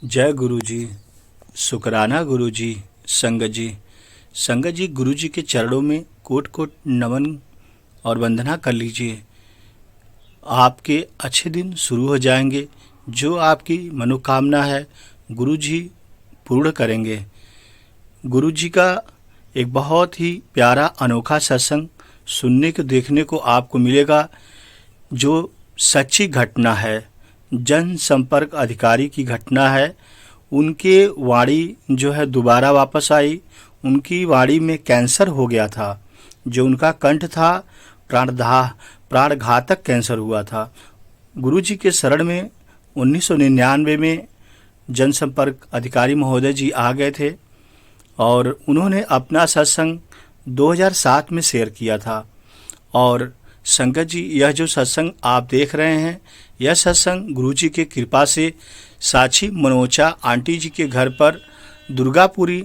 जय गुरु जी। शुकराना गुरु जी। संगत जी गुरु जी के चरणों में कोट कोट नमन और वंदना कर लीजिए। आपके अच्छे दिन शुरू हो जाएंगे। जो आपकी मनोकामना है गुरु जी पूर्ण करेंगे। गुरु जी का एक बहुत ही प्यारा अनोखा सत्संग सुनने को देखने को आपको मिलेगा, जो सच्ची घटना है, जनसंपर्क अधिकारी की घटना है। उनके वाणी जो है दोबारा वापस आई। उनकी वाणी में कैंसर हो गया था। जो उनका कंठ था प्राणघातक कैंसर हुआ था। गुरुजी के शरण में 1999 में जनसंपर्क अधिकारी महोदय जी आ गए थे और उन्होंने अपना सत्संग 2007 में शेयर किया था। और संगत जी, यह जो सत्संग आप देख रहे हैं, यह सत्संग गुरुजी के कृपा से साक्षी मनोचा आंटी जी के घर पर दुर्गापुरी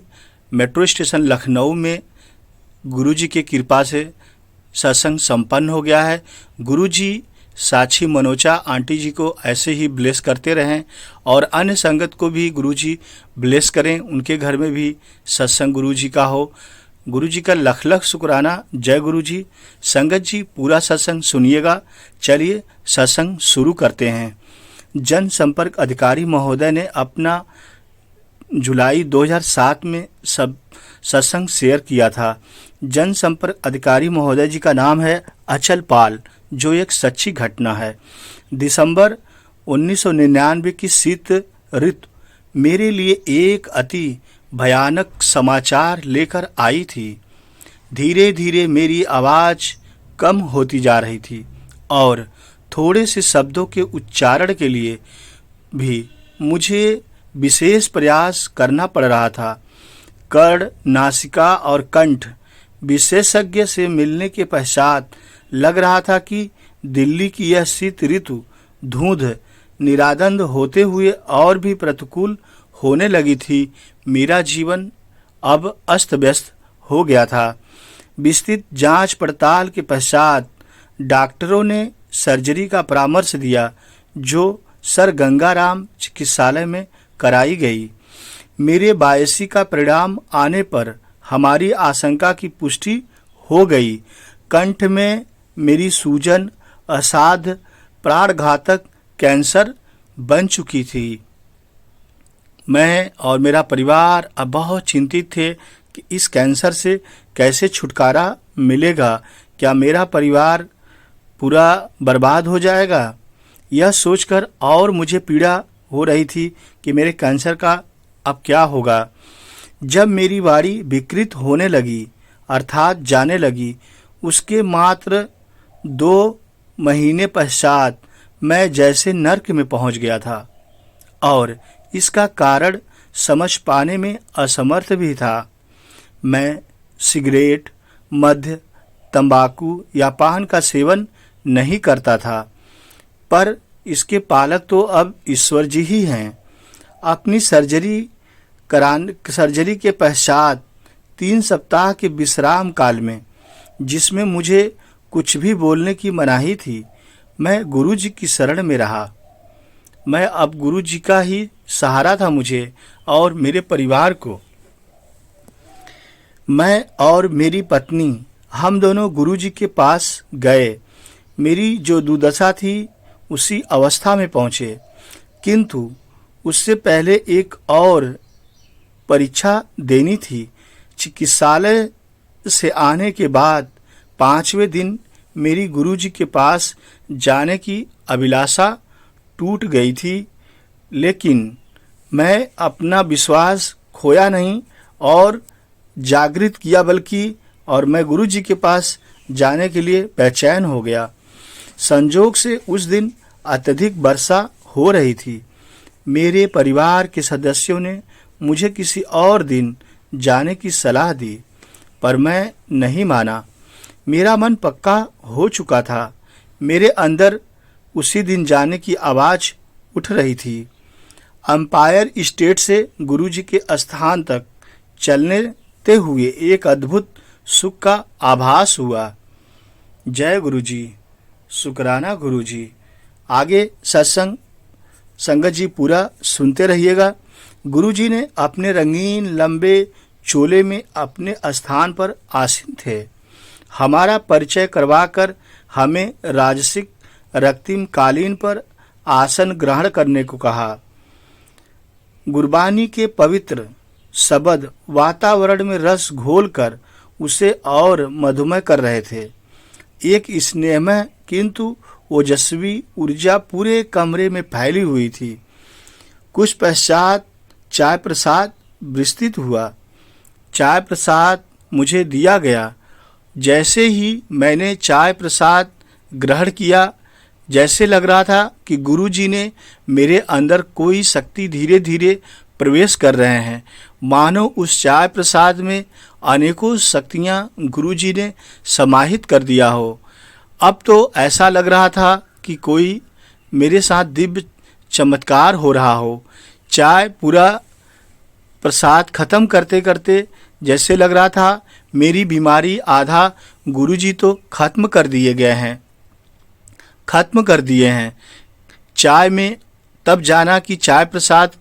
मेट्रो स्टेशन लखनऊ में गुरुजी के कृपा से सत्संग संपन्न हो गया है। गुरुजी साक्षी मनोचा आंटी जी को ऐसे ही ब्लेस करते रहें और अन्य संगत को भी गुरुजी ब्लेस करें, उनके घर में भी सत्संग गुरुजी का हो। गुरुजी का लख लख शुक्राना। जय गुरुजी। संगत जी पूरा सत्संग सुनिएगा। चलिए सत्संग शुरू करते हैं। जनसंपर्क अधिकारी महोदय ने अपना जुलाई 2007 में सत्संग शेयर किया था। जनसंपर्क अधिकारी महोदय जी का नाम है अचल पाल, जो एक सच्ची घटना है। दिसंबर 1999 की शीत ऋतु मेरे लिए एक अति भयानक समाचार लेकर आई थी। धीरे धीरे मेरी आवाज़ कम होती जा रही थी और थोड़े से शब्दों के उच्चारण के लिए भी मुझे विशेष प्रयास करना पड़ रहा था। कर्ण, नासिका और कंठ विशेषज्ञ से मिलने के पश्चात लग रहा था कि दिल्ली की यह शीत ऋतु धुंध निरादंड होते हुए और भी प्रतिकूल होने लगी थी। मेरा जीवन अब अस्त व्यस्त हो गया था। विस्तृत जांच पड़ताल के पश्चात डॉक्टरों ने सर्जरी का परामर्श दिया, जो सर गंगाराम चिकित्सालय में कराई गई। मेरे बायसी का परिणाम आने पर हमारी आशंका की पुष्टि हो गई। कंठ में मेरी सूजन असाध्य प्राणघातक कैंसर बन चुकी थी। मैं और मेरा परिवार अब बहुत चिंतित थे कि इस कैंसर से कैसे छुटकारा मिलेगा। क्या मेरा परिवार पूरा बर्बाद हो जाएगा? यह सोचकर और मुझे पीड़ा हो रही थी कि मेरे कैंसर का अब क्या होगा। जब मेरी वाणी विकृत होने लगी, अर्थात जाने लगी, उसके मात्र 2 महीने पश्चात मैं जैसे नर्क में पहुंच गया था और इसका कारण समझ पाने में असमर्थ भी था। मैं सिगरेट, मद्य, तंबाकू या पान का सेवन नहीं करता था, पर इसके पालक तो अब ईश्वर जी ही हैं। अपनी सर्जरी के पश्चात 3 सप्ताह के विश्राम काल में, जिसमें मुझे कुछ भी बोलने की मनाही थी, मैं गुरु जी की शरण में रहा। मैं अब गुरु जी का ही सहारा था मुझे और मेरे परिवार को। मैं और मेरी पत्नी हम दोनों गुरु जी के पास गए। मेरी जो दुर्दशा थी उसी अवस्था में पहुँचे, किंतु उससे पहले एक और परीक्षा देनी थी। चिकित्सालय से आने के बाद 5वें दिन मेरी गुरु जी के पास जाने की अभिलाषा टूट गई थी, लेकिन मैं अपना विश्वास खोया नहीं और जागृत किया, बल्कि और मैं गुरु जी के पास जाने के लिए बेचैन हो गया। संजोग से उस दिन अत्यधिक वर्षा हो रही थी। मेरे परिवार के सदस्यों ने मुझे किसी और दिन जाने की सलाह दी, पर मैं नहीं माना। मेरा मन पक्का हो चुका था। मेरे अंदर उसी दिन जाने की आवाज़ उठ रही थी। अंपायर स्टेट से गुरुजी के स्थान तक चलते हुए एक अद्भुत सुख का आभास हुआ। जय गुरुजी। शुकराना गुरुजी। आगे सत्संग संगत जी पूरा सुनते रहिएगा। गुरुजी ने अपने रंगीन लंबे चोले में अपने स्थान पर आसीन थे। हमारा परिचय करवाकर हमें राजसिक रक्तिम कालीन पर आसन ग्रहण करने को कहा। गुरबानी के पवित्र शब्द वातावरण में रस घोलकर उसे और मधुमय कर रहे थे। एक स्नेहमय किंतु ओजस्वी ऊर्जा पूरे कमरे में फैली हुई थी। कुछ पश्चात चाय प्रसाद विस्तृत हुआ। चाय प्रसाद मुझे दिया गया। जैसे ही मैंने चाय प्रसाद ग्रहण किया, जैसे लग रहा था कि गुरुजी ने मेरे अंदर कोई शक्ति धीरे धीरे प्रवेश कर रहे हैं। मानो उस चाय प्रसाद में अनेकों शक्तियां गुरुजी ने समाहित कर दिया हो। अब तो ऐसा लग रहा था कि कोई मेरे साथ दिव्य चमत्कार हो रहा हो। चाय पूरा प्रसाद खत्म करते करते जैसे लग रहा था मेरी बीमारी आधा गुरुजी तो खत्म कर दिए हैं। चाय में तब जाना कि चाय प्रसाद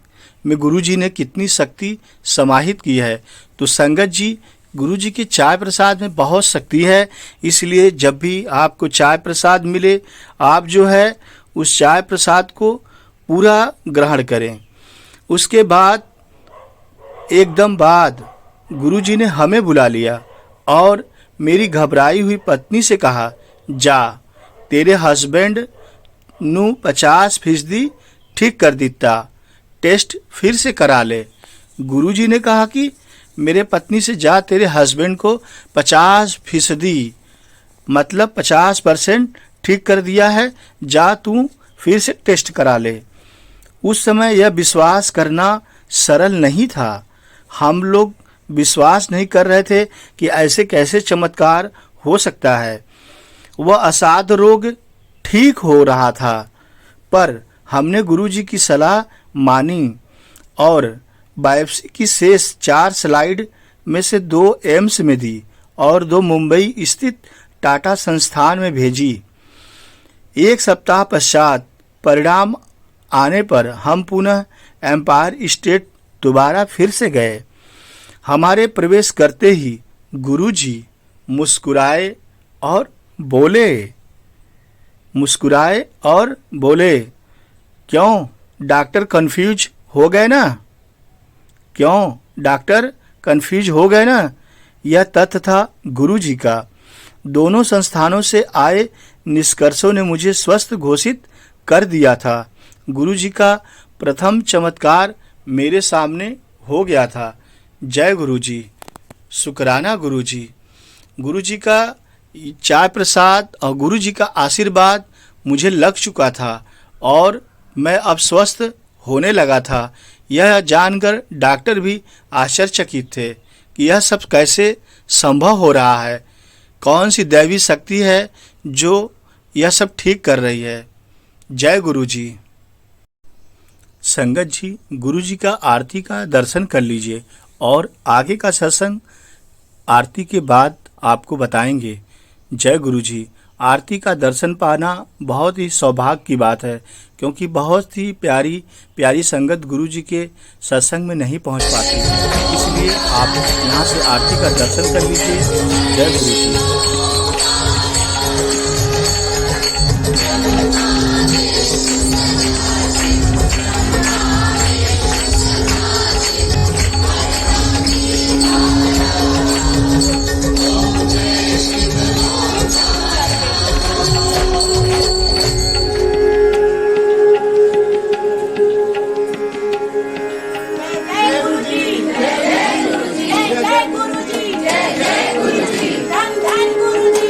में गुरुजी ने कितनी शक्ति समाहित की है। तो संगत जी, गुरुजी के चाय प्रसाद में बहुत शक्ति है। इसलिए जब भी आपको चाय प्रसाद मिले, आप जो है उस चाय प्रसाद को पूरा ग्रहण करें। उसके बाद एकदम बाद गुरुजी ने हमें बुला लिया और मेरी घबराई हुई पत्नी से कहा, जा तेरे हस्बैंड नू 50% ठीक कर दिता, टेस्ट फिर से करा ले। गुरुजी ने कहा कि मेरे पत्नी से जा तेरे हस्बैंड को 50% मतलब 50% ठीक कर दिया है, जा तू फिर से टेस्ट करा ले। उस समय यह विश्वास करना सरल नहीं था। हम लोग विश्वास नहीं कर रहे थे कि ऐसे कैसे चमत्कार हो सकता है। वह असाध्य रोग ठीक हो रहा था, पर हमने गुरुजी की सलाह मानी और बायोप्सी की शेष 4 स्लाइड में से 2 एम्स में दी और 2 मुंबई स्थित टाटा संस्थान में भेजी। 1 सप्ताह पश्चात परिणाम आने पर हम पुनः एम्पायर स्टेट दोबारा फिर से गए। हमारे प्रवेश करते ही गुरुजी मुस्कुराए और बोले, क्यों डॉक्टर कंफ्यूज हो गए ना? यह तथ्य था गुरुजी का। दोनों संस्थानों से आए निष्कर्षों ने मुझे स्वस्थ घोषित कर दिया था। गुरुजी का प्रथम चमत्कार मेरे सामने हो गया था। जय गुरुजी, शुक्राना गुरुजी। गुरुजी का चाय प्रसाद और गुरुजी का आशीर्वाद मुझे लग चुका था और मैं अब स्वस्थ होने लगा था। यह जानकर डॉक्टर भी आश्चर्यचकित थे कि यह सब कैसे संभव हो रहा है। कौन सी दैवी शक्ति है जो यह सब ठीक कर रही है। जय गुरुजी। संगत जी, गुरुजी का आरती का दर्शन कर लीजिए और आगे का सत्संग आरती के बाद आपको बताएंगे। जय गुरुजी। आरती का दर्शन पाना बहुत ही सौभाग्य की बात है, क्योंकि बहुत ही प्यारी प्यारी संगत गुरुजी के सत्संग में नहीं पहुंच पाती। इसलिए आप यहाँ से आरती का दर्शन कर लीजिए। जय गुरुजी। जय गुरुजी, धन धन गुरुजी।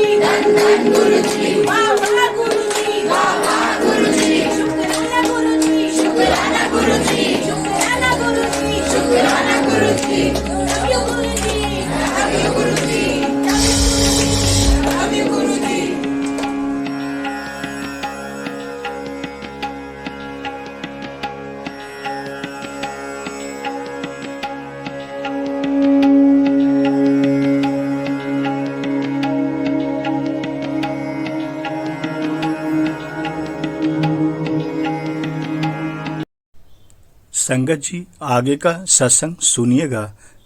संगत जी, आगे का सत्संग सुनिएगा।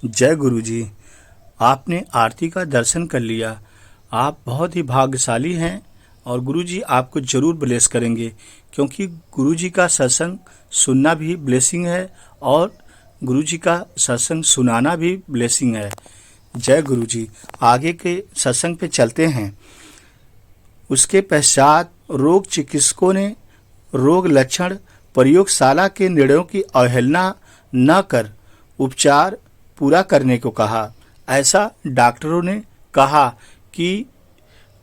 जय गुरु जी। आपने आरती का दर्शन कर लिया। आप बहुत ही भाग्यशाली हैं और गुरु जी आपको जरूर ब्लेस करेंगे, क्योंकि गुरु जी का सत्संग सुनना भी ब्लेसिंग है और गुरु जी का सत्संग सुनाना भी ब्लेसिंग है। जय गुरु जी। आगे के सत्संग पे चलते हैं। उसके पश्चात रोग चिकित्सकों ने रोग लक्षण प्रयोगशाला के निर्णयों की अवहेलना न कर उपचार पूरा करने को कहा। ऐसा डॉक्टरों ने कहा कि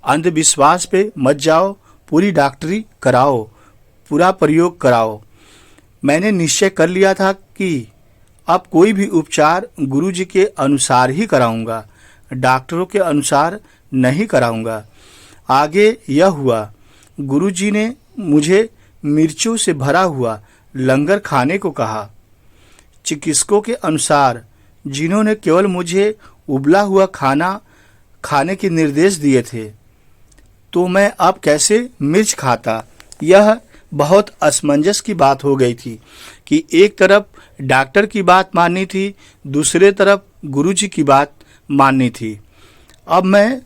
अंधविश्वास पे मत जाओ, पूरी डॉक्टरी कराओ, पूरा प्रयोग कराओ। मैंने निश्चय कर लिया था कि अब कोई भी उपचार गुरु जी के अनुसार ही कराऊंगा, डॉक्टरों के अनुसार नहीं कराऊंगा। आगे यह हुआ, गुरु जी ने मुझे मिर्चों से भरा हुआ लंगर खाने को कहा। चिकित्सकों के अनुसार, जिन्होंने केवल मुझे उबला हुआ खाना खाने के निर्देश दिए थे, तो मैं अब कैसे मिर्च खाता। यह बहुत असमंजस की बात हो गई थी कि एक तरफ डॉक्टर की बात माननी थी, दूसरे तरफ गुरु जी की बात माननी थी। अब मैं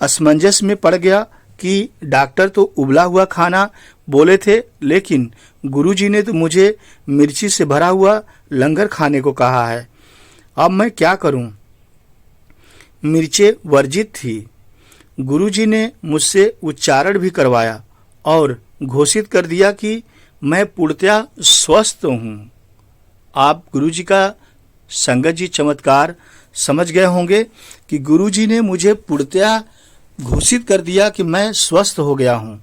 असमंजस में पड़ गया कि डॉक्टर तो उबला हुआ खाना बोले थे, लेकिन गुरुजी ने तो मुझे मिर्ची से भरा हुआ लंगर खाने को कहा है। अब मैं क्या करूं? मिर्चें वर्जित थी। गुरुजी ने मुझसे उच्चारण भी करवाया और घोषित कर दिया कि मैं पूर्णतया स्वस्थ हूं। आप गुरुजी का संगत जी चमत्कार समझ गए होंगे कि गुरुजी ने मुझे पूर्णतया घोषित कर दिया कि मैं स्वस्थ हो गया हूं।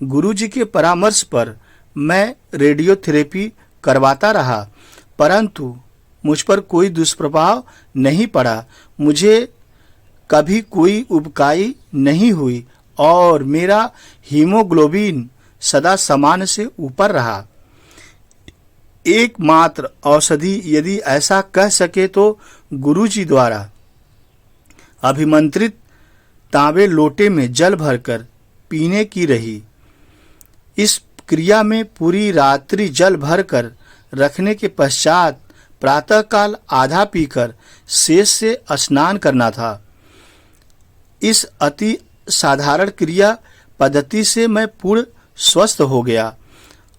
गुरुजी के परामर्श पर मैं रेडियोथेरेपी करवाता रहा, परंतु मुझ पर कोई दुष्प्रभाव नहीं पड़ा। मुझे कभी कोई उबकाई नहीं हुई और मेरा हीमोग्लोबिन सदा सामान्य से ऊपर रहा। एकमात्र औषधि, यदि ऐसा कह सके तो, गुरुजी द्वारा अभिमंत्रित तांबे लोटे में जल भरकर पीने की रही। इस क्रिया में पूरी रात्रि जल भरकर रखने के पश्चात प्रातःकाल आधा पीकर शेष से स्नान करना था। इस अति साधारण क्रिया पद्धति से मैं पूर्ण स्वस्थ हो गया।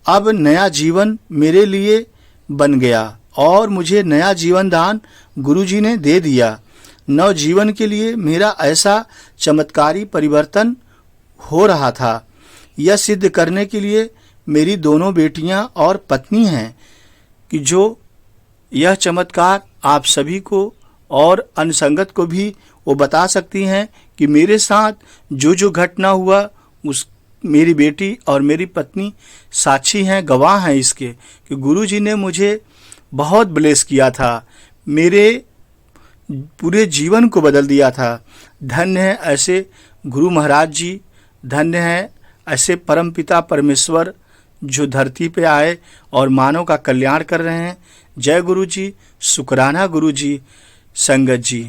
अब नया जीवन मेरे लिए बन गया और मुझे नया जीवन दान गुरुजी ने दे दिया। नव जीवन के लिए मेरा ऐसा चमत्कारी परिवर्तन हो रहा था। यह सिद्ध करने के लिए मेरी दोनों बेटियां और पत्नी हैं कि जो यह चमत्कार आप सभी को और अनुसंगत को भी वो बता सकती हैं कि मेरे साथ जो जो घटना हुआ, उस मेरी बेटी और मेरी पत्नी साक्षी हैं, गवाह हैं इसके कि गुरुजी ने मुझे बहुत ब्लेस किया था, मेरे पूरे जीवन को बदल दिया था। धन्य है ऐसे गुरु महाराज जी, धन्य है ऐसे परमपिता परमेश्वर जो धरती पे आए और मानव का कल्याण कर रहे हैं। जय गुरु जी, शुक्राना गुरु जी, संगत जी।